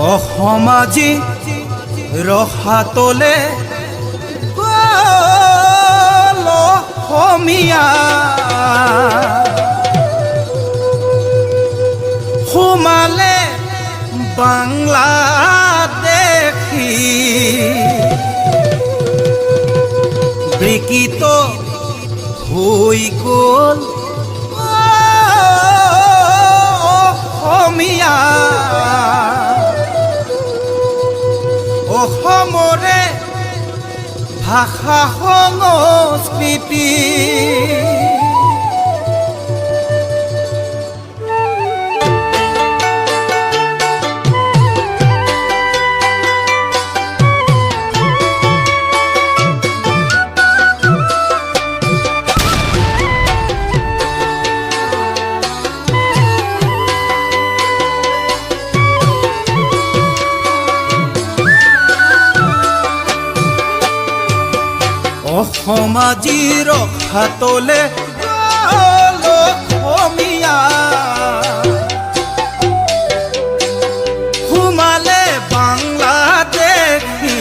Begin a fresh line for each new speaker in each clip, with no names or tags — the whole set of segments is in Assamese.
অসমাজি ৰসাতলে অসমীয়া সোমালে বাংলাদেশী বিকৃত হৈ গ'ল অসমীয়া অসমৰে ভাষা সংস্কৃতি অসমাজি ৰসাতলে অসমীয়া সোমালে বাংলাদেশী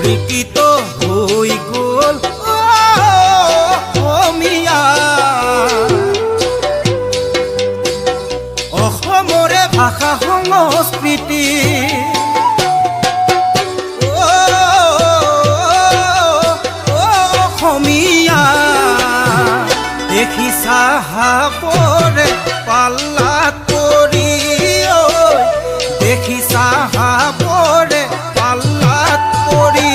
বিকৃত হৈ গ'ল অসমীয়া অসমৰে ভাষা সংস্কৃতি দেখিছা হাবৰে পাল্লা তৰি দেখিছা হাবৰে পাল্লা তৰি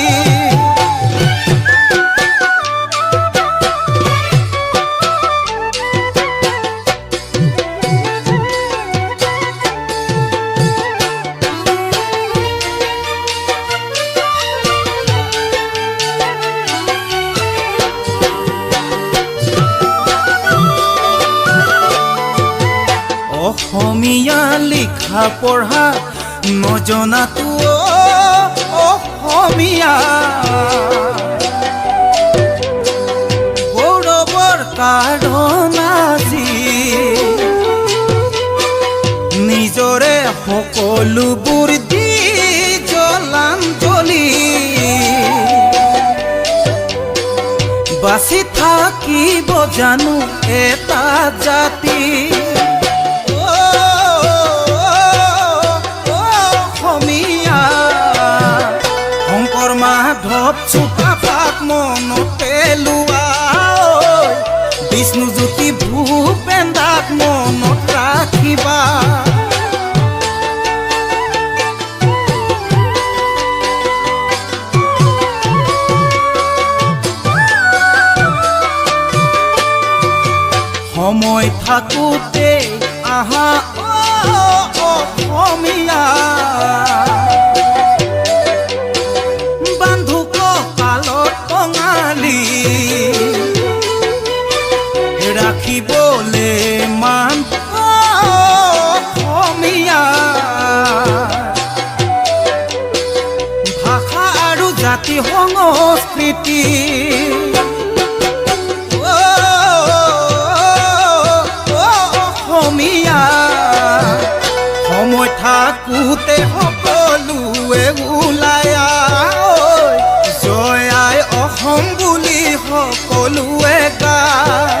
অসমীয়া লিখা পঢ়া নজনাতো অসমীয়া গৌৰৱৰ কাৰণ আজি নিজৰে সকলোবোৰ দি জলাঞ্জলি বাচি থাকিব জানো এটা জাতি মাধৱ চুকাফাক মনতে লোৱা বিষ্ণুজ্যোতি ভূপেন্দাক মনত ৰাখিবা সময় থাকোতে আহা অসমীয়া ৰাখিবলে মান অসমীয়া ভাষা আৰু জাতি সংস্কৃতি অসমীয়া সময় থাকোতে সকলোৱে ওলাই জয় আই অসম বুলি সকলোৱে গায়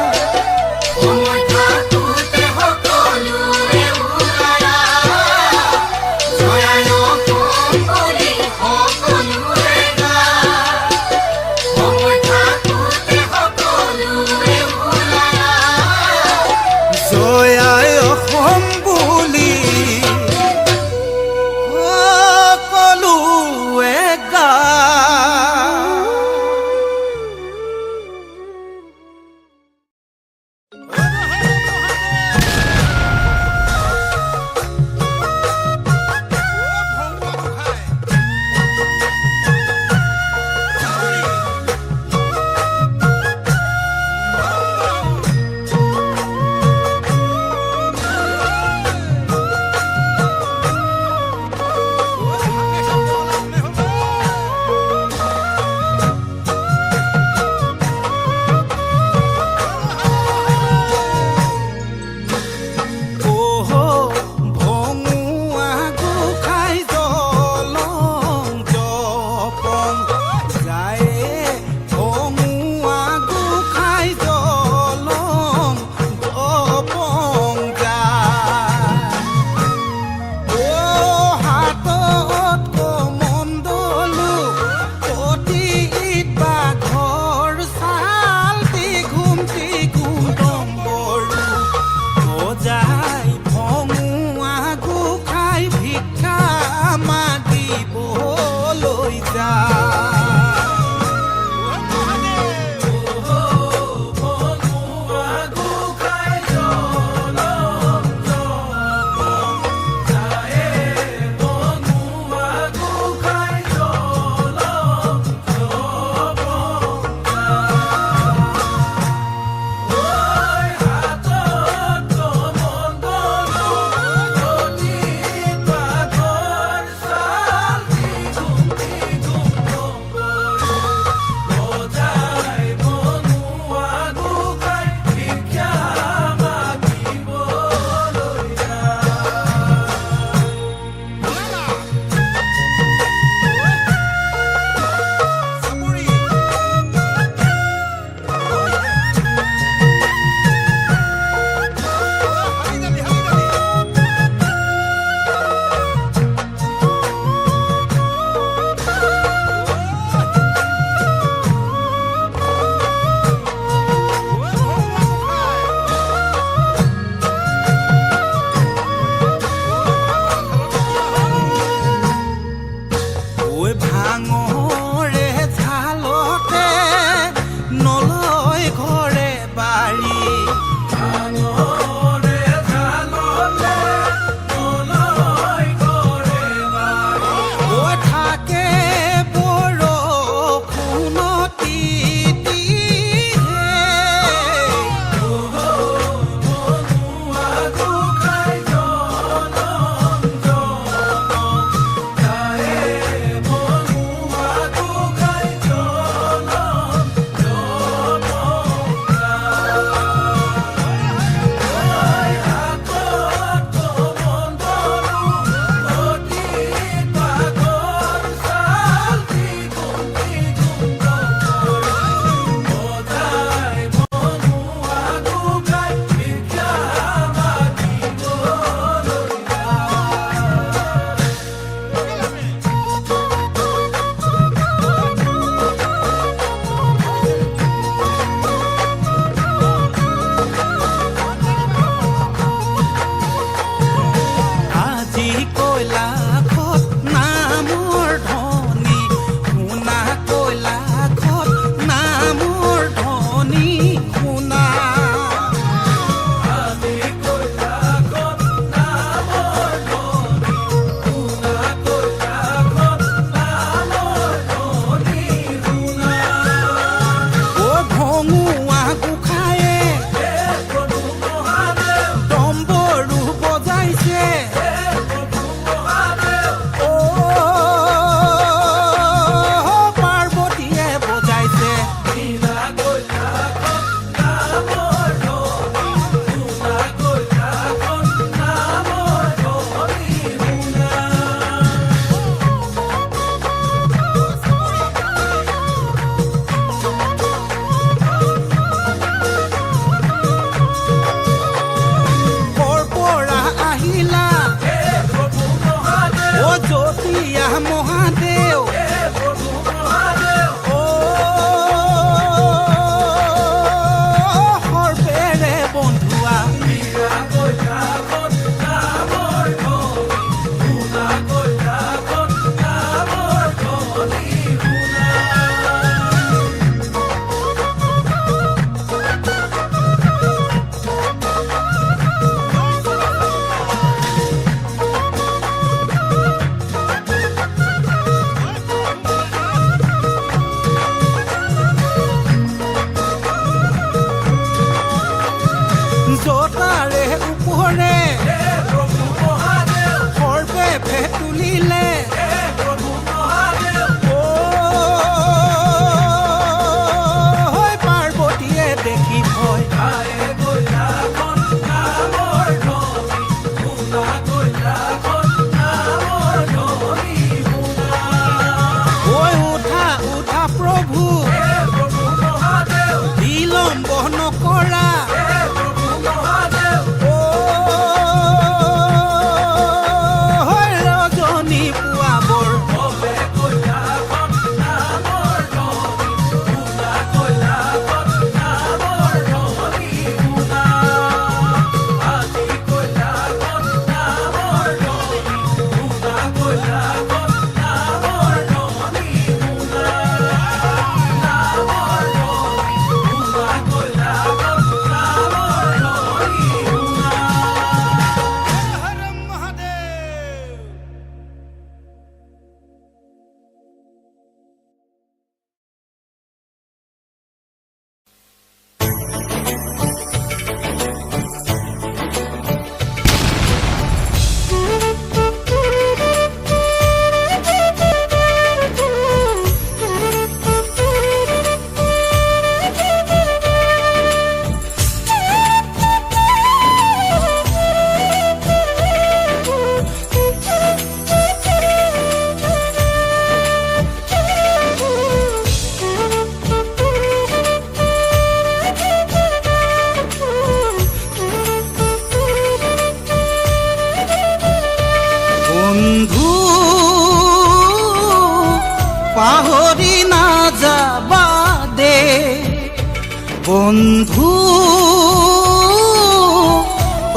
বন্ধু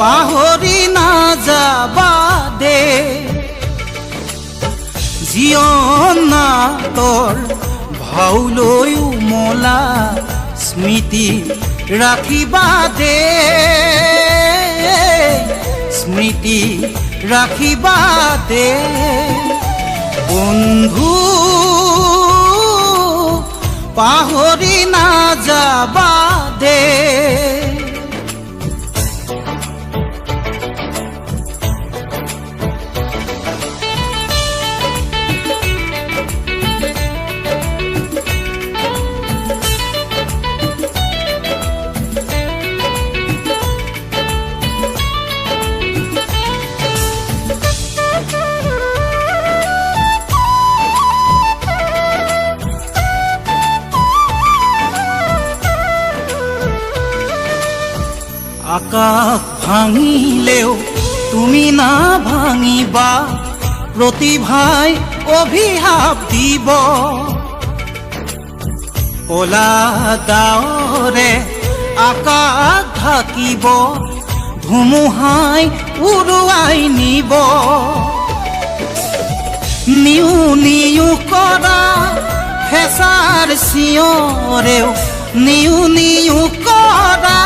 পাহৰি নাযাবা দে জীৱনৰ ভাউলৈ উমলা স্মৃতি ৰাখিবা দে স্মৃতি ৰাখিবা দে বন্ধু পাহৰি নাযাবা দে আকাশ ভাঙিলেও তুমি না ভাঙিবা প্ৰতিভাই অভিশাপ দিব কলা ডাৱৰে আকাশ ঢাকিব ধুমুহাই উৰুৱাই নিব নিউ নিউ কৰা হেঁচাৰ চিঞৰেও নিউ নিউ কৰা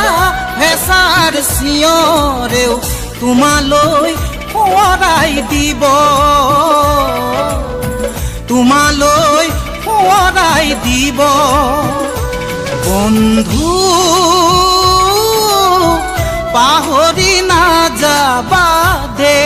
হেঁচাৰ চিঞৰেও তোমালৈ সোঁৱৰাই দিব তোমালৈ সোঁৱৰাই দিব বন্ধু পাহৰি নাযাবা দে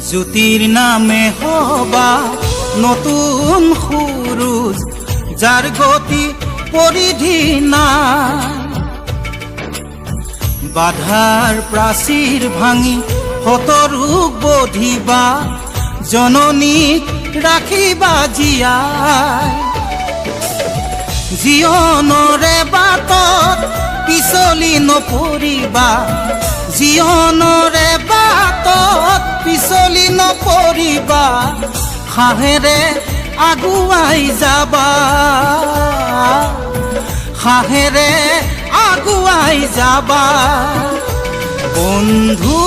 জ্যোতিৰ নামে হবা নতুন সুৰুজ যাৰ গতি পৰিধি নাই বাধাৰ প্ৰাচীৰ ভাঙি সতৰোগ বধিবা জননীক ৰাখিবা জীয়াই জীৱনৰে বাটত পিছলি নপৰিবা জীৱনৰে বাটত পিছলি নপৰিবা সাহেৰে আগুৱাই যাবা সাহেৰে আগুৱাই যাবা বন্ধু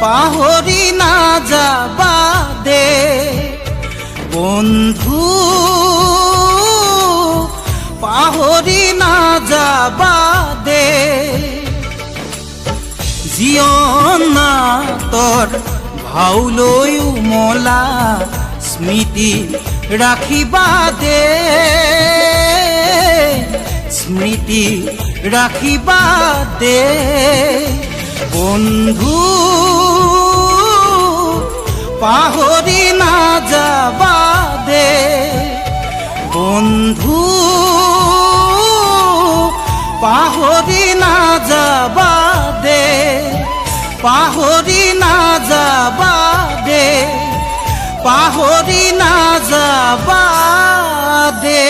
পাহৰি নাযাবা দে বন্ধু পাহৰি নাযাবা দে জীৱন নাটৰ ভাওলৈ উমলা স্মৃতি ৰাখিবা দে স্মৃতি ৰাখিবা দে বন্ধু পাহৰি নাযাবা দে বন্ধু পাহৰি নাযাবা দে পাহৰি নাযাবা দে পাহৰি নাযাবা দে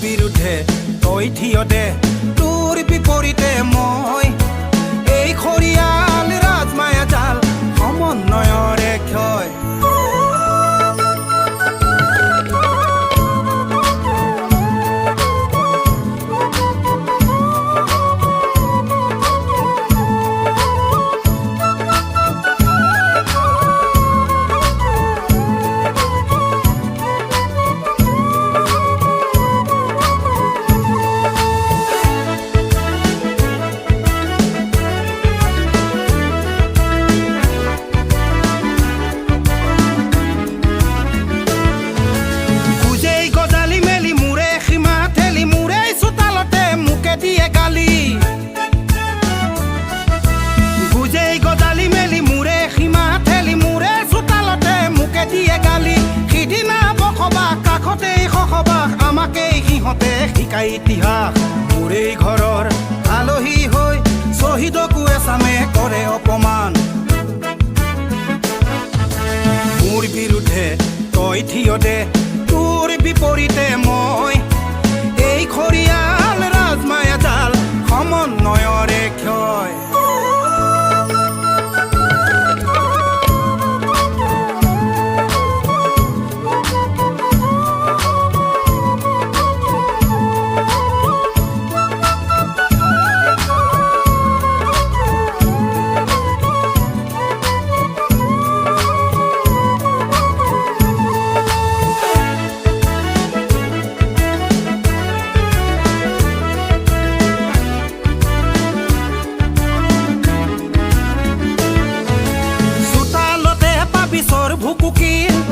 বিৰুদ্ধে তই থিয় দে, তোৰ বিপৰীতে মই। এই খৰিয়াল ৰাজমায়া জাল সমন্বয়ৰে ক্ষয়। শিকাই ইতিহাস মোৰেই ঘৰৰ আলহী হৈ শ্বহীদকো এচামে কৰে অপমান। মোৰ বিৰুদ্ধে তই থিয় দে, তোৰ বিপৰীতে মই। এই খৰিয়াল ৰাজমায়া জাল সমন্বয়ৰে ক্ষয়।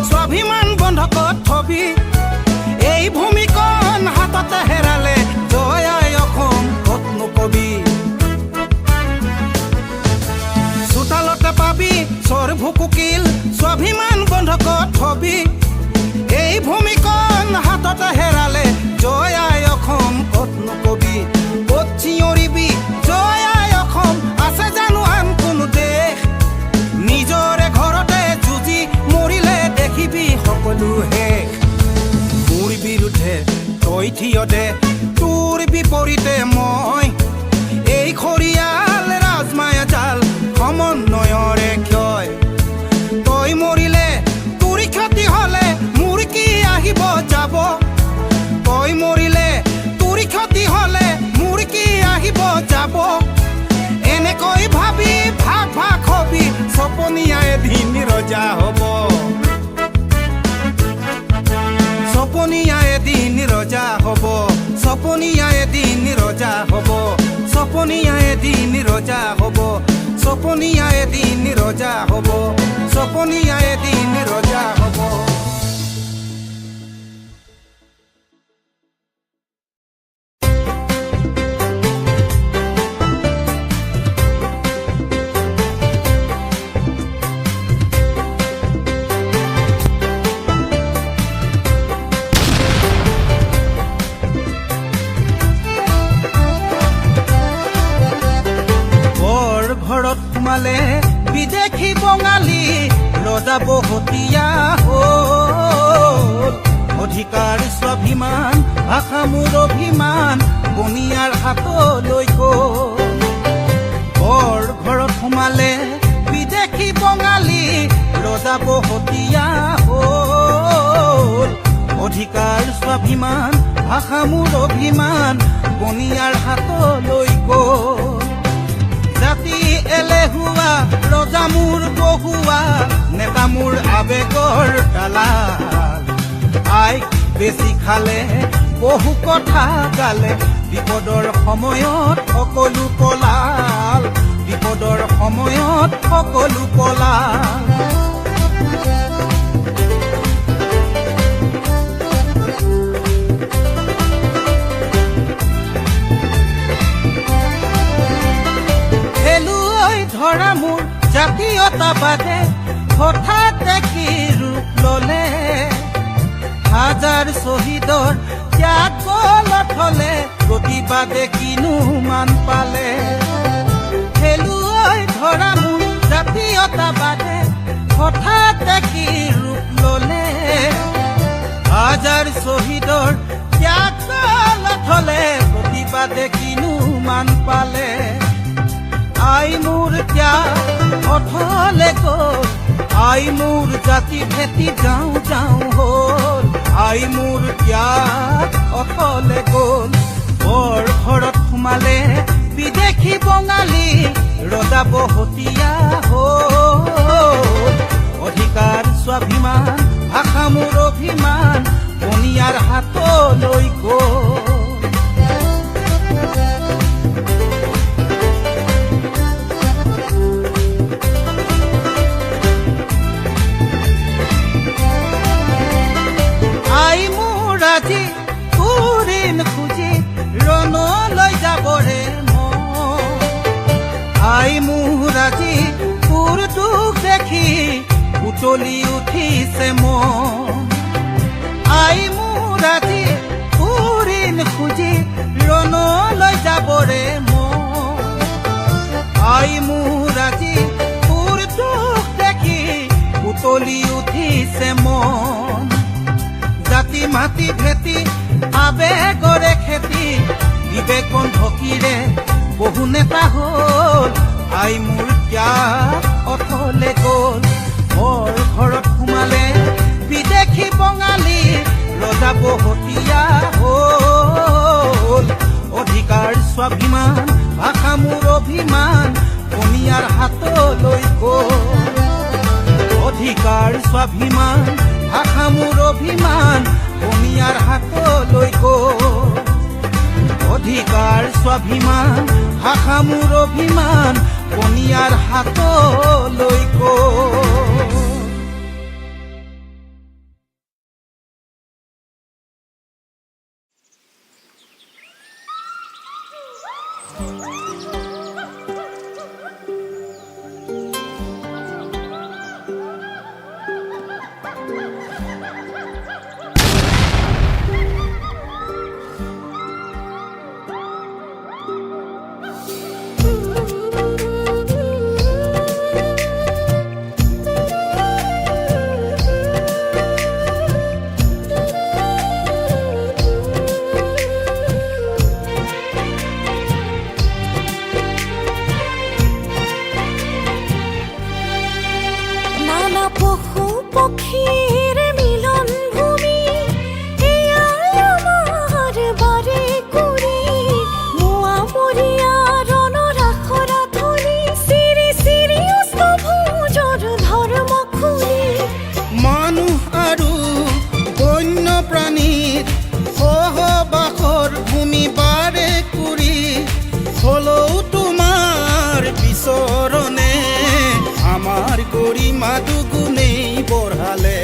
স্বাভিমান বন্ধকত থবি, এই ভূমিকণ হাততে হেৰালে জয় আই অসম কতনো কবি। চোতালতে পাবি চৰ ভুকুকিল, স্বাভিমান বন্ধকত থবি, এই ভূমিকণ হাততে হেৰালে জয় আই অসম কতনো কবি। ক'ত চিঞৰিবি জয় আই অসম, আছে জানো আন কোনো দেশ? নিজৰে ঘৰতে যুঁজি মৰিলে দেখিবি সকলো শেষ। মোৰ বিৰুদ্ধে তই থিয় দে, তোৰ বিপৰীতে মই। এই খৰিয়াল ৰাজমায়া জাল সমন্বয়ৰে ক্ষয়। তই মৰিলে তোৰ ক্ষতি হলে মোৰ কি আহিব যাব? তই মৰিলে তোৰ ক্ষতি হলে মোৰ কি আহিব যাব? এনেকৈ ভাবি ভাগ ভাগ হবি, সপনীয়া এদিন ৰজা হব। সপনীয়া এদিন ৰজা হব, সপনীয়া এদিন ৰজা হব, সপনীয়া এদিন ৰজা হব, সপনীয়া এদিন ৰজা হব, সপনীয়া এদিন ৰজা হব। বিদেশী বঙালী ৰজা বহতীয়া হ'ল। অধিকাৰ স্বাভিমান ভাষা মোৰ অভিমান বনিয়াৰ হাতলৈ গ'ল। বৰ ঘৰত সোমালে বিদেশী বঙালী ৰজা বহতীয়া হ'ল। অধিকাৰ স্বাভিমান ভাষা মোৰ অভিমান বনিয়াৰ হাতলৈ গ'ল। জাতি এলেহুৱা ৰজা মোৰ বহুৱা, নেতা মোৰ আবেগৰ দালাল। আইক বেছি খালে বহু কথা গালে, বিপদৰ সময়ত সকলো পলাল, বিপদৰ সময়ত সকলো পলাল। ধৰা মোৰ জাতীয়তাবাদে হঠাতে কি ৰূপ ললে? হাজাৰ শ্বহীদৰ ত্যাগ গলত হলে প্ৰতিবাদে কিনো মান পালে? খেলুৱৈ ধৰা মোৰ জাতীয়তাবাদে হঠাতে কি ৰূপ ললে? হাজাৰ শ্বহীদৰ ত্যাগ বাদে কিনো মান পালে আই মোৰ ত্যাগ অথলে গ'ল আই মোৰ জাতি ভেটি যাওঁ যাওঁ হ'ল আই মোৰ ত্যাগ অথলে গ'ল বৰ ঘৰত সোমালে বিদেশী বঙালী ৰজা বহতীয়া হ'ল অধিকাৰ স্বাভিমান ভাষা মোৰ অভিমান বনিয়াৰ হাতলৈ গ'ল আই মোৰ আজি তোৰিন খুজি ৰণলৈ যাবৰে মন আই মোৰ আজি তোৰ দুখ দেখি উতলি উঠিছে মন আই মোৰ আজি তোৰিন খুজি ৰণলৈ যাবৰে মন আই মোৰ আজি তোৰ দুখ দেখি উতলি উঠিছে মন জাতি মাটি ভেটি আবেগৰে খেতি বিবেক বন্ধকীৰে বহু নেতা হ'ল আই মোৰ ত্যাগ অথলে গ'ল বৰ ঘৰত সোমালে বিদেশী বঙালী ৰজা বহতীয়া হ'ল অধিকাৰ স্বাভিমান ভাষা মোৰ অভিমান বনিয়াৰ হাতলৈ গ'ল অধিকাৰ স্বাভিমান ভাষা মোৰ অভিমান বনিয়াৰ হাতলৈ গ'ল অধিকাৰ স্বাভিমান ভাষা মোৰ অভিমান বনিয়াৰ হাতলৈ গ'ল গৰিমা দুগুণেই বঢ়ালে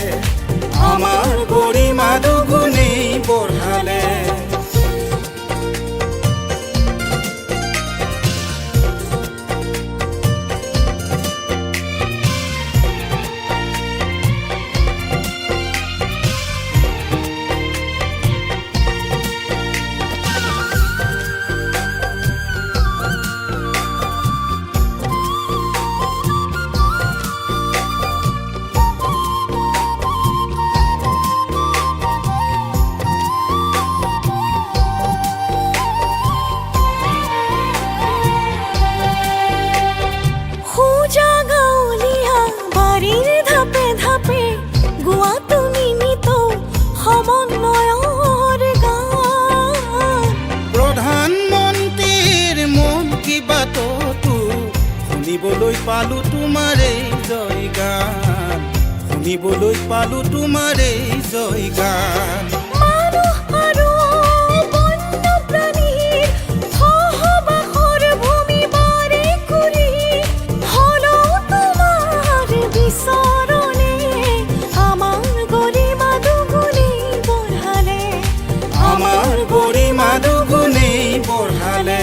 আমাৰ গৰিমা দুগুণেই বঢ়ালে শুনিবলৈ পালো তোমাৰে জয়গান শুনিবলৈ পালো তোমাৰে জয়গান আমাৰ গৰিমা দুগুণেই বঢ়ালে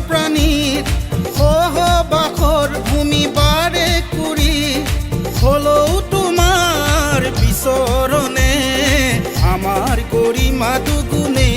প্ৰাণীৰ সহবাসৰ ভূমি বাৰে কুৰি হলেও তোমাৰ বিচৰণে আমাৰ গৰিমা দুগুণে